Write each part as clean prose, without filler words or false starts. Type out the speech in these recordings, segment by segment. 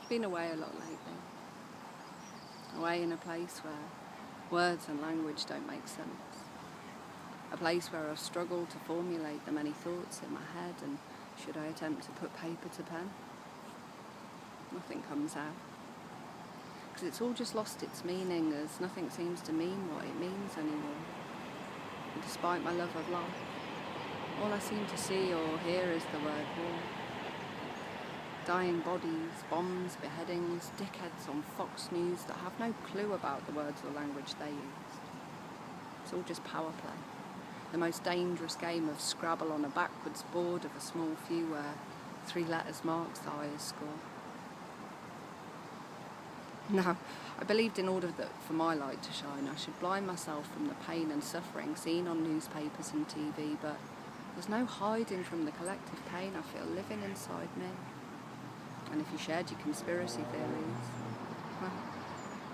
Been away a lot lately. Away in a place where words and language don't make sense. A place where I've struggled to formulate the many thoughts in my head, and should I attempt to put paper to pen, nothing comes out. Because it's all just lost its meaning, as nothing seems to mean what it means anymore. And despite my love of life, all I seem to see or hear is the word war. Dying bodies, bombs, beheadings, dickheads on Fox News that have no clue about the words or language they use. It's all just power play. The most dangerous game of Scrabble on a backwards board of a small few where 3 letters marks the highest score. Now, I believed in order for my light to shine, I should blind myself from the pain and suffering seen on newspapers and TV, but there's no hiding from the collective pain I feel living inside me. And if you shared your conspiracy theories, well,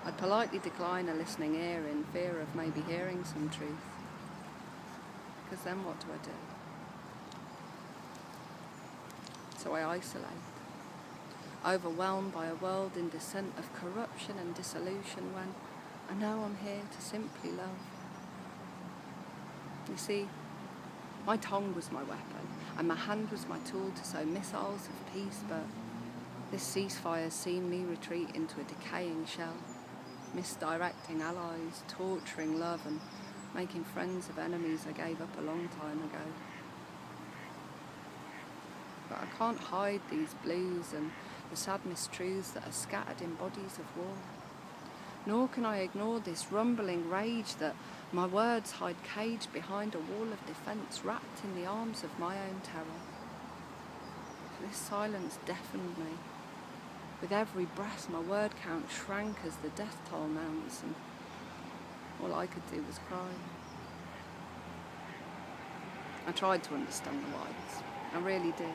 I'd politely decline a listening ear in fear of maybe hearing some truth. Because then what do I do? So I isolate, overwhelmed by a world in descent of corruption and dissolution, when I know I'm here to simply love. You see, my tongue was my weapon, and my hand was my tool to sow missiles of peace, but this ceasefire's seen me retreat into a decaying shell, misdirecting allies, torturing love, and making friends of enemies I gave up a long time ago. But I can't hide these blues and the sad mistruths that are scattered in bodies of war. Nor can I ignore this rumbling rage that my words hide caged behind a wall of defence, wrapped in the arms of my own terror. This silence deafened me. With every breath my word count shrank as the death toll mounts, and all I could do was cry. I tried to understand the whys, I really did,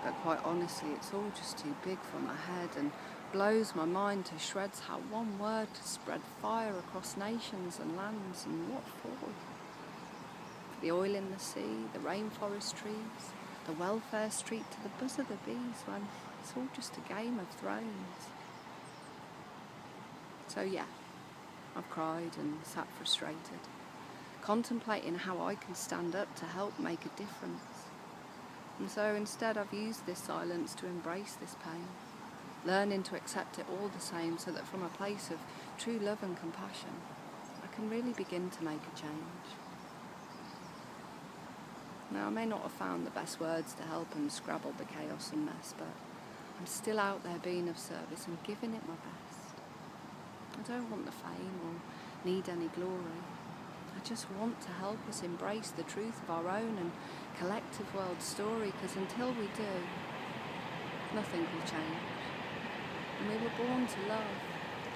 but quite honestly it's all just too big for my head, and blows my mind to shreds how one word could spread fire across nations and lands, and what for? For the oil in the sea, the rainforest trees, the welfare street to the buzz of the bees, when it's all just a game of thrones. So yeah, I've cried and sat frustrated, contemplating how I can stand up to help make a difference. And so instead I've used this silence to embrace this pain, learning to accept it all the same, so that from a place of true love and compassion, I can really begin to make a change. Now, I may not have found the best words to help and Scrabble the chaos and mess, but I'm still out there being of service and giving it my best. I don't want the fame or need any glory. I just want to help us embrace the truth of our own and collective world story, because until we do, nothing will change. And we were born to love,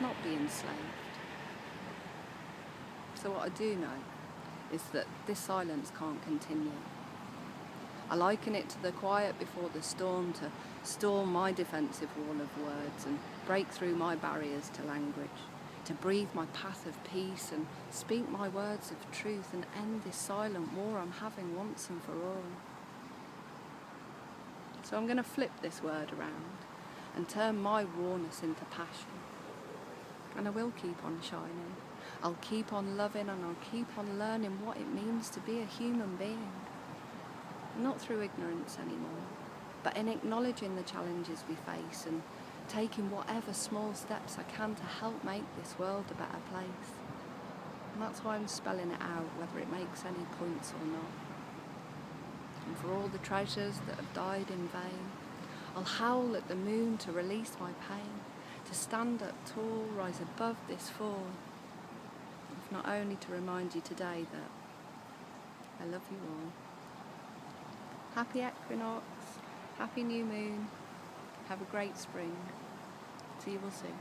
not be enslaved. So what I do know is that this silence can't continue. I liken it to the quiet before the storm, to storm my defensive wall of words and break through my barriers to language, to breathe my path of peace and speak my words of truth and end this silent war I'm having once and for all. So I'm going to flip this word around and turn my rawness into passion. And I will keep on shining. I'll keep on loving, and I'll keep on learning what it means to be a human being. Not through ignorance anymore, but in acknowledging the challenges we face and taking whatever small steps I can to help make this world a better place. And that's why I'm spelling it out, whether it makes any points or not. And for all the treasures that have died in vain, I'll howl at the moon to release my pain, to stand up tall, rise above this fall, if not only to remind you today that I love you all. Happy equinox, happy new moon, have a great spring. See you all soon.